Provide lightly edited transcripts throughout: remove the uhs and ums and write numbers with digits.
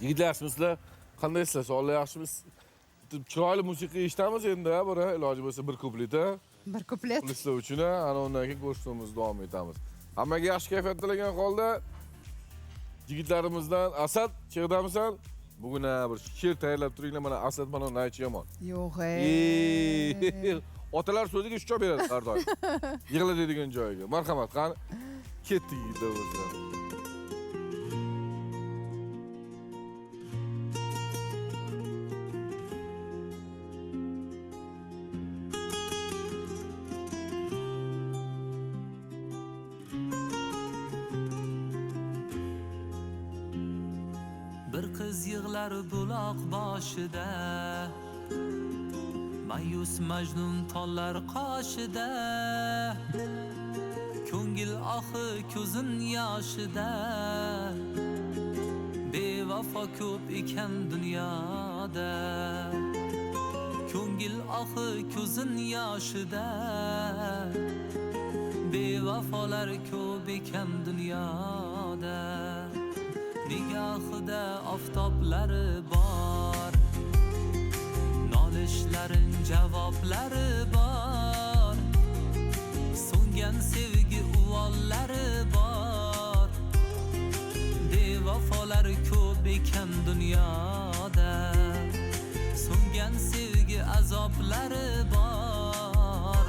Yigitlar, sizlar qanday sizlar? Sog'lik yaxshimi? Chiroyli musiqa eshitamiz endi, bora iloji bo'lsa bir kuplita. Bir kuplet. Sizlar uchun ana undan keyin ko'rsatuvimizni davom etamiz. Hammaga yaxshi kayfiyat tilagan holda yigitlarimizdan Asad, cheg'damisan? Bugun bir she'r tayyorlab turinglar, mana Asad mana naychi yomon. Yo'q. Otalar so'ziga shucha beradi har doim. Yig'iladigan joyiga. Marhamat, qani ketdik yigitlar o'zlari. Bir qiz yig'lar buloq boshida, Mayus Majnun tollar qoshida, ko'ngil ohi ko'zin yoshida, bevafo ko'p ekan dunyoda. Ko'ngil ohi ko'zin yoshida, bevafolar ko'p ekan dunyoda. Nigohida oftoblari bor, nolishlarin javoblari bor, so'ngan sevgi uvollari bor. Bevafolar ko'p ekan dunyoda, so'ngan sevgi azoblari bor.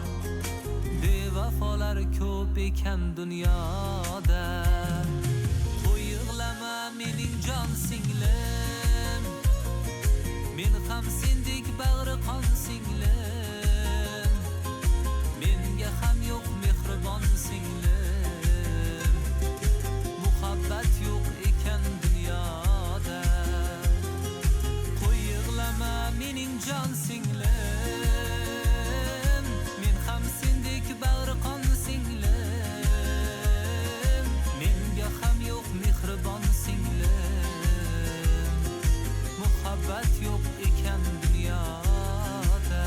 Bevafolar ko'p ekan dunyoda. Yig'lama mening jon singlim, men ham sendek bag'ri qon singlim. Menga ham yo'q mehribon singlim, muhabbat yo'q ekan dunyoda. Qo'y yig'lama mening jon singlim, men ham sendek bag'ri qon singlim. Menga ham yo'q mehribon singlim, muhabbat yo'q ekan dunyoda.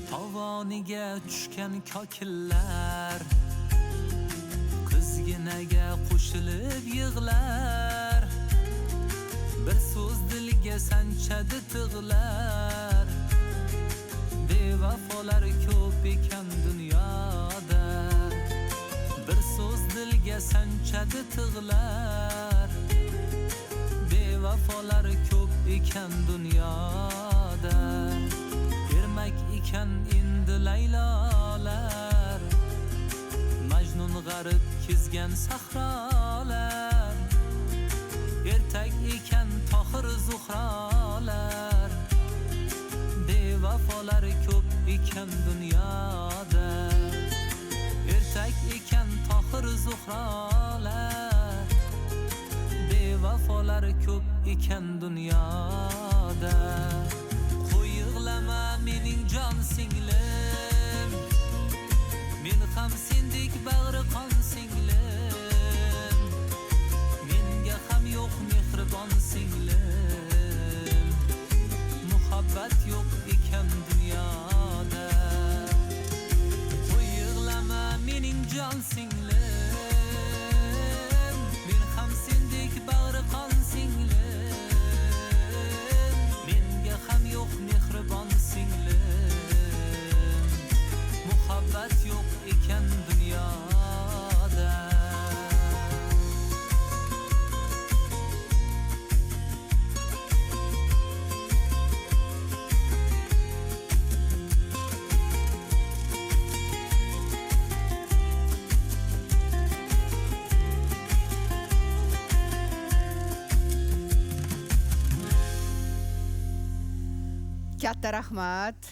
Tovoniga tushgan kokillar qizginaga qo'shilib yig'lar. Bir so'z dilga sanchadi tig'lar. Bevafolar ko'p ekan dunyoda, bir so'z dilga sanchadi tig'lar. Bevafolar ko'p ekan dunyoda. Ermak ekan endi laylolar, Majnun g'arib kezgan sahrolar. Ertak ekan tohir zuhrolar, bevafolar ko'p ekan dunyoda. Ertak ekan tohir zuhrolar, bevafolar ko'p ekan dunyoda. Qo'y yig'lama mening jon singlim, men ham sendek bag'ri qon singlim. Menga ham yo'q mehribon singlim, muhabbat yo'q ekan dunyoda. Qo'y yig'lama mening jon singlim, men ham sendek bag'ri qon singlim. Menga ham yo'q mehribon singlim, muhabbat yo'q ekan dunyoda. Katta rahmat.